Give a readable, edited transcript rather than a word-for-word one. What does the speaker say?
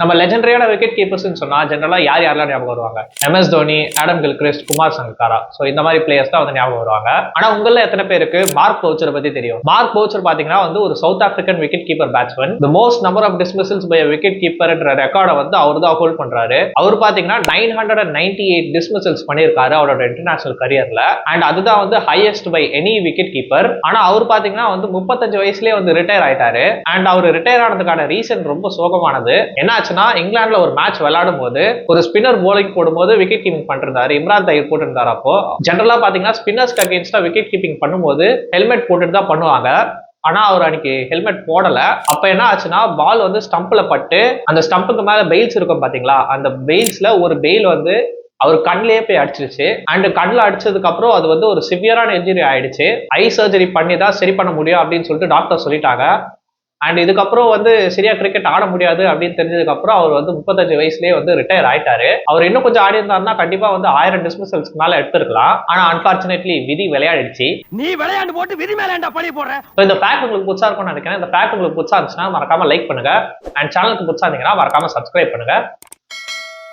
நம்ம லெஜெண்டரியான விக்கெட் கீப்பர்ஸ்னு சொன்னா ஜெனரலா யாரெல்லாம் ஞாபகம் வருவாங்க? MS Dhoni, Adam Gilchrist, Kumar Sangakkara. So இந்த மாதிரி பிளேயர்ஸ் தான் வந்து ஞாபகம் வருவாங்க. ஆனா உங்கள எத்தனை பேருக்கு மார்க் பவுச்சர் பத்தி தெரியும்? மார்க் பவுச்சர் பாத்தீங்கன்னா வந்து ஒரு South African wicket keeper batsman. The most number of dismissals by wicket keeper என்ற ரெக்கார்டை வந்து அவர் தான் ஹோல்ட் பண்றாரு. அவர் பாத்தீங்கன்னா 998 டிஸ்மிசல்ஸ் பண்ணியிருக்காரு அவரோட இன்டர்நேஷனல் கரியர்ல. அண்ட் அதுதான் வந்து highest by any wicket keeper. ஆனா அவர் பாத்தீங்கன்னா வந்து 35 வயசுலயே வந்து ரிட்டையர் ஆயிட்டாரு. அண்ட் அவர் ரிட்டையர் ஆனதுக்கான ரீசன் ரொம்ப சோகமானது. என்ன இங்கிலாந்துல ஒரு மேட்ச் விளையாடும் போது ஒரு ஸ்பின்னர் போலிங் போடும்போது விக்கெட் கீப்பிங் பண்றாரு. இம்ரான் தாஹிர் போட்டிருந்தாரு. அப்போ ஜெனரலா பாத்தீங்கன்னா ஸ்பின்னர்ஸ்க்கு அகைன்ஸ்டா விக்கெட் கீப்பிங் பண்ணும்போது ஹெல்மெட் போட்டுட்டு தான் பண்ணுவாங்க. ஆனா அவர் அன்னைக்கு ஹெல்மெட் போடல. அப்ப என்ன ஆச்சுன்னா பால் வந்து ஸ்டம்ப்ல பட்டு அந்த ஸ்டம்புக்கு மேல பெயில்ஸ் இருக்கும் பாத்தீங்களா, அந்த பெயில்ஸ்ல ஒரு பெயில் வந்து அவர் கண்ணிலேயே போய் அடிச்சிருச்சு. அண்ட் கண்ணில் அடிச்சதுக்கு அப்புறம் அது வந்து ஒரு சிவியரான இன்ஜுரி ஆயிடுச்சு. ஐ சர்ஜரி பண்ணி தான் சரி பண்ண முடியும் அப்படின்னு சொல்லிட்டு டாக்டர் சொல்லிட்டாங்க. அண்ட் இதுக்கப்புறம் வந்து சரியா கிரிக்கெட் ஆட முடியாது அப்படின்னு தெரிஞ்சதுக்கு அப்புறம் அவர் வந்து 35 வயசுலயே வந்து ரிட்டையர் ஆயிட்டாரு. அவர் இன்னும் கொஞ்சம் ஆடி இருந்தாருன்னா கண்டிப்பா வந்து 1000 டிஸ்மிசல்ஸ்க்கு மேல எடுத்திருக்கலாம். ஆனா அன்பார்ச்சுனேட்லி விதி விளையாடிடுச்சு. நீ விளையாண்டு போட்டு விதி மேல பழி போடுற. இந்த ஃபேக்ட் உங்களுக்கு புதுசா இருக்கும்னு நினைக்கிறேன். இந்த ஃபேக்ட் உங்களுக்கு புதுசா இருந்துச்சுன்னா மறக்காம லைக் பண்ணுங்க. அண்ட் சேனலுக்கு புதுசா இருந்தீங்கன்னா மறக்காம சப்ஸ்கிரைப் பண்ணுங்க.